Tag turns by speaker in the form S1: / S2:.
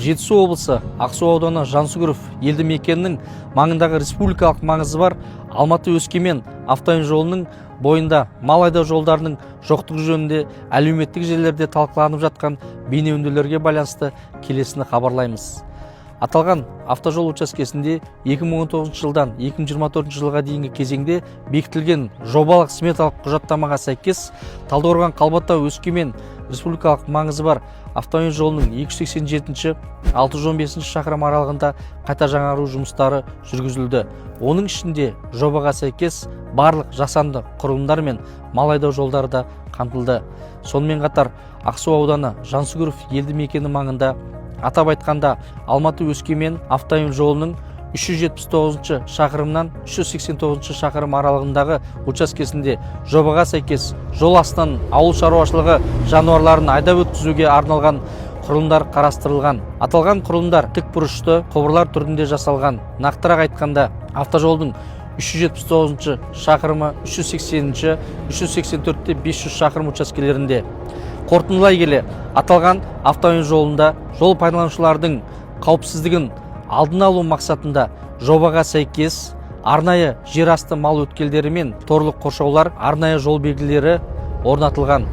S1: Жетісу облысы Ақсу ауданы Жансүгіров елді мекенінің маңындағы республикалық маңызы бар Алматы-Өскемен автомобиль жолының бойында мал айдау жолдарының жоқтығы жөнінде әлеуметтік желілерде талқыланып жатқан бейнеүндеулерге байланысты келесіні хабарлаймыз. Аталған автожол учаскесінде 2019 жылдан 2024 жылға дейінгі кезеңде бекітілген жобалық сметалық құжаттамаға сәйкес Талдықорған Қалбатау Өскемен республикалық маңызы бар автомобиль жолының 287-615 шақырым аралығында қайта жаңару жұмыстары жүргізілді. Оның ішінде жобаға сәйкес барлық жасанды құрылымдар мен мал айдау жолдары да қамтылды. Сонымен қатар Ақсу ауданы Жансүгіров елді мекені маңында атап айтқанда Алматы-Өскемен автомобиль жолының 379 шақырымнан 389 шақырым аралығындағы учаскесінде жобаға сәйкес жол астынан ауыл шаруашылығы жануарларын айдап өткізуге арналған құрылымдар қарастырылған. Аталған құрылымдар тікбұрышты құбырлар түрінде жасалған. Нақтырақ айтқанда автожолдың 379 шақырымы 380-ші, 384-те 500 шақырым учаскелерінде. Қорытындылай келе, аталған автомобиль жолында жол пайдаланушылардың қауіпсіздігін алдын алу мақсатында жобаға сәйкес арнайы жер асты мал өткелдері мен торлық қоршаулар, арнайы жол белгілері орнатылған.